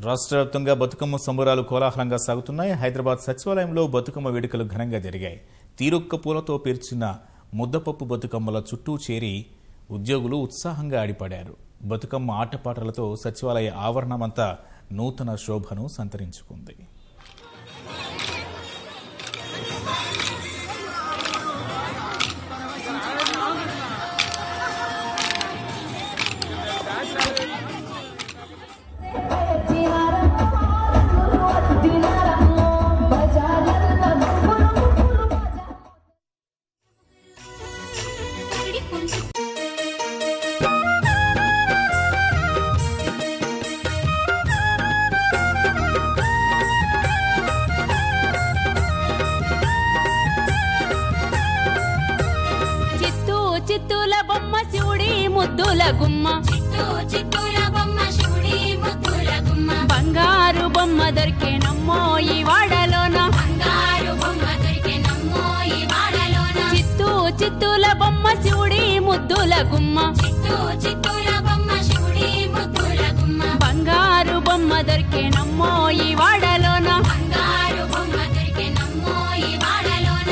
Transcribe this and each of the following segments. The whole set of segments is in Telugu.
రాష్ట్ర వ్యాప్తంగా బతుకమ్మ సంబరాలు కోలాహలంగా సాగుతున్నాయి. హైదరాబాద్ సచివాలయంలో బతుకమ్మ వేడుకలు ఘనంగా జరిగాయి. తీరొక్క పూలతో పేర్చిన ముద్దపప్పు బతుకమ్మల చుట్టూ చేరి ఉద్యోగులు ఉత్సాహంగా ఆడిపాడారు. బతుకమ్మ ఆటపాటలతో సచివాలయ ఆవరణమంతా నూతన శోభను సంతరించుకుంది. చిత్తూల బొమ్మ శివుడి ముద్దుల గుమ్మ, చిత్తూల బొమ్మ శివుడి ముద్దుల గుమ్మ, బంగారు బొమ్మ దొరికేనమ్మో ఈ వాడలోన, బంగారు బొమ్మ దొరికేనమ్మో ఈ వాడలోన. చిత్తూల బొమ్మ శివుడి ముద్దుల గుమ్మ, చిత్తూల బొమ్మ శివుడి ముద్దుల గుమ్మ, బంగారు బొమ్మ దొరికేనమ్మో ఈ వాడలోన, బంగారు బొమ్మ దొరికేనమ్మో ఈ వాడలోన.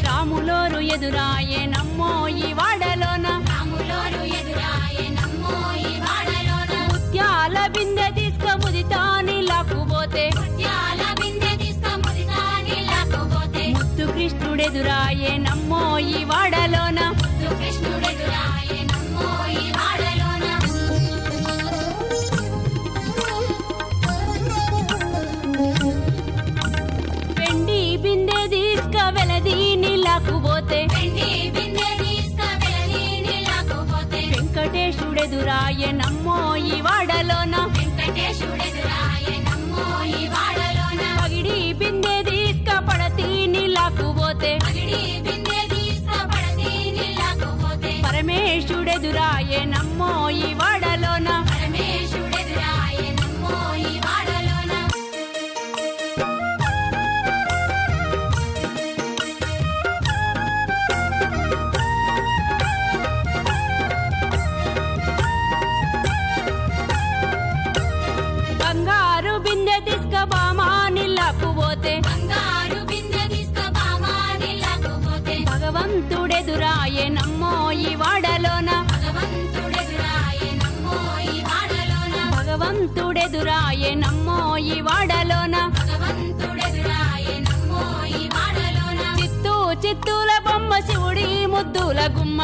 రాములోరు ఎదురాయే నమ్మో ఈ వాడలోన, రాములోరు ఎదురాయే నమ్మో ఈ వాడలోన. ముత్యాల బిందె తీసుక ముదితాని లాక్కుపోతే, ముత్యాల బిందె తీసుక ముదితాని లాక్కుపోతే, ముత్తు కృష్ణుడెదురాయే నమ్మో ఈ వాడలోన, ముత్తు కృష్ణుడెదురాయే నమ్మో ఈ వాడలోన. వెలదీని లాక్కుపోతే, వెంకటేశుడెదురాయే నమ్మో ఈ వాడలోన, వెంకటేశుడెదురాయే నమ్మో ఈ వాడలోన. పగిడి బిందె తీసుక పడతీని లాక్కుపోతే, పగిడి బిందె తీసుక పడతీని లాక్కుపోతే, పరమేశుడెదురాయే నమ్మో ఈ వాడలోన, పరమేశుడెదురాయే నమ్మో ఈ వాడలోన. బంగారు బిందె తీసుక బామాని లాక్కుపోతే, బంగారు బిందె తీసుక బామాని లాక్కుపోతే, భగవంతుడెదురాయే నమ్మో ఈ వాడలోన, భగవంతుడెదురాయే నమ్మో ఈ వాడలోన, భగవంతుడెదురాయే నమ్మో ఈ వాడలోన, భగవంతుడెదురాయే నమ్మో ఈ వాడలోన. చిత్తూల బొమ్మ శివుడి ముద్దుల గుమ్మ,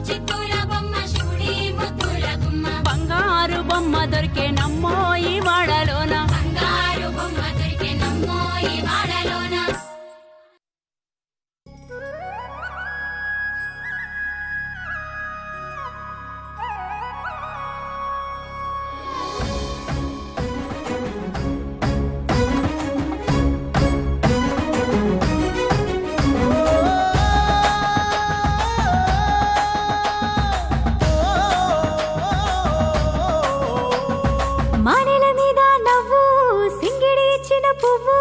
చిత్తూల బొమ్మ శివుడి ముద్దుల గుమ్మ, బంగారు బొమ్మ దొరికే నమ్మో ఈ వాడలోన, బంగారు బొమ్మ దొరికే నమ్మో ఈ వాడలోన. మానెల మీద నవ్వు సింగిడి ఇచ్చిన పువ్వు,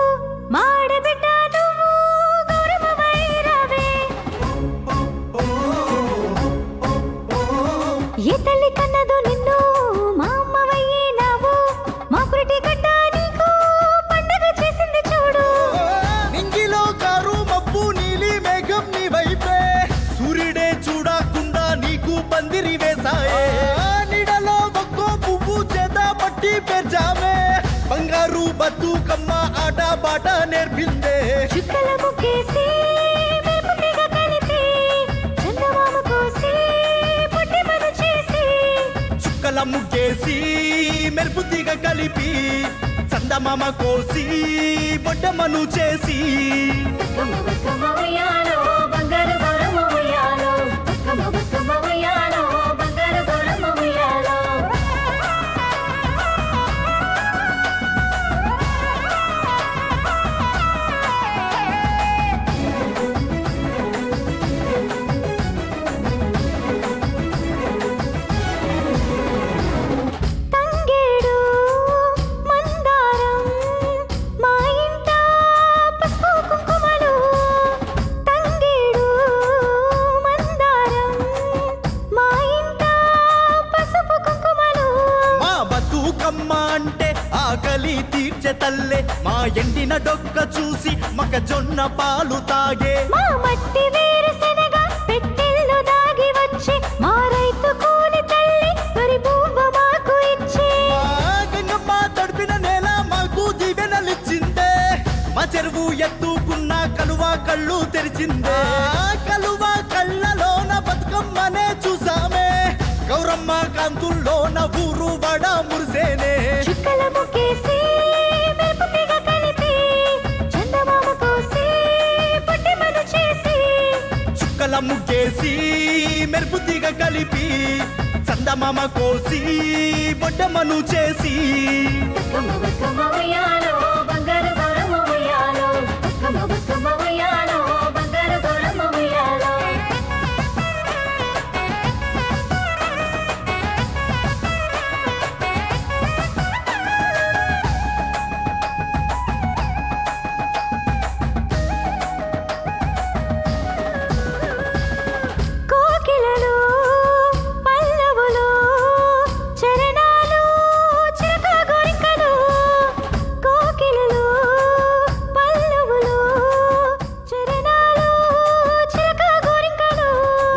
మాడబిడ్డ నువ్వు గౌరవమై రావే. ఏ తల్లి కన్నదో నిన్ను మా అమ్మవయ్యినావు, మా పురిటి గడ్డ నీకు పండగ చేసింది చూడు. నింగిలో కారు మబ్బు నీలి మేఘం నీ వైపే, సూర్యుడే చూడకుండా నీకు పందిరి వేసాయే. నీడలో ఒక్కో పువ్వు చేత పట్టి పెంచామే, బంగారు బతుకమ్మ ఆట బాట నేర్పిందే. చుక్కల ముక్కేసి వేపుతీగ కలిపి, చందమామ కోసి పుట్టి మను చేసి, చుక్కల ముగ్గేసి మెరుపు తీగ కలిపి, చందమామ కోసి బొడ్డమ్మను చేసి. బంగారు గౌరమ్మ ఉయ్యాలో, బంగారు గౌరమ్మ ఉయ్యాలో. బతుకమ్మ అంటే ఆకలి తీర్చే తల్లే మా ఎండిన డొక్క చూసి మొక్కజొన్న పాలు తాగే మా మట్టి వేరుశనగ పెట్టెల్లో దాగి వచ్చి మా రైతు కూలి తల్లి మరి పువ్వ మాకు ఇచ్చి మా గంగమ్మ తడిపిన నేల మాకు దీవెనలిచ్చిందే మా చెరువు ఎత్తుకున్న కలువ కళ్ళు తెరిచిందే కలువ కళ్ళలోన బతుకమ్మనే చూసామే గౌరమ్మ కాంతుల్లోన ఊరు వడ మురిసేనే చుక్కల ముగ్గేసి మెరుపుగా కలిపి చందమామ కోసి పుట్టిమను చేసి చుక్కల ముగ్గేసి మెరుపుతీగ కలిపి చందమామ కోసి బొడ్డమ్మను చేసి బతుకమ్మ బతుకమ్మ ఉయ్యాలో బంగారు గౌరమ్మ ఉయ్యాలో బతుకమ్మ బతుకమ్మ ఉయ్యాలో బంగారు గౌరమ్మ ఉయ్యాలో కోకిలలు పల్లవులు చరణాలు చిలక గోరింకలు కోకిలలు పల్లవులు చరణాలు చిలక గోరింకలు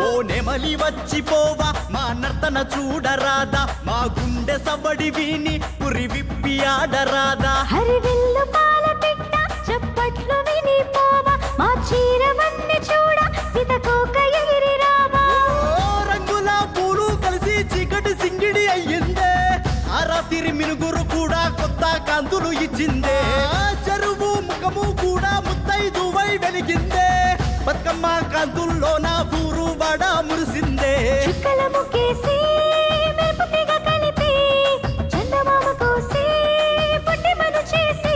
ఓ నెమలి వచ్చిపోవా మా నర్తన చూడరాదా మా గుండె సవ్వడి విని పురి విప్పి ఆడరాదా హరివిల్లు పాల పిట్ట చప్పట్లు విని పోవా మా చీరవన్ని చూడ సీతకోక ఎగిరి రావా ఓ రంగుల పూలు కలిసి చీకటి సింగిడి అయ్యిందే ఆ రాత్రి మినుగురు కూడా కొత్త కాంతులు ఇచ్చిందే ఆ చెరువు ముఖము కూడా ముత్తైదువై వెలిగిందే బతుకమ్మ కాంతుల్లో నా ఊరు వడ మురిసిందే చుక్కల ముగ్గేసి మెరుపుగా కలిపి చందమామ కోసి పుట్టిమను చేసి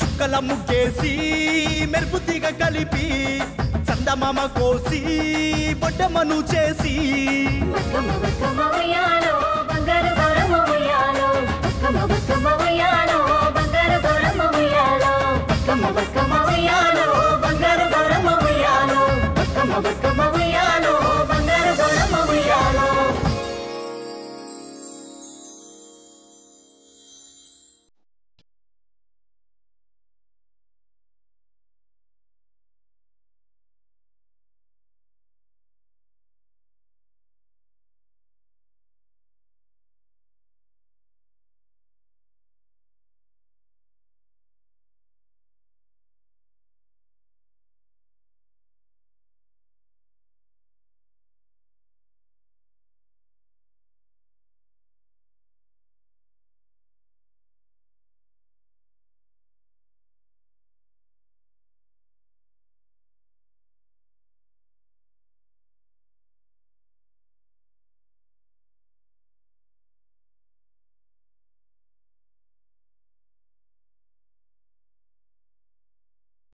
చుక్కల ముగ్గేసి మెరుపుతీగ కలిపి చందమామ కోసి బొడ్డమ్మను చేసి బతుకమ్మ బతుకమ్మ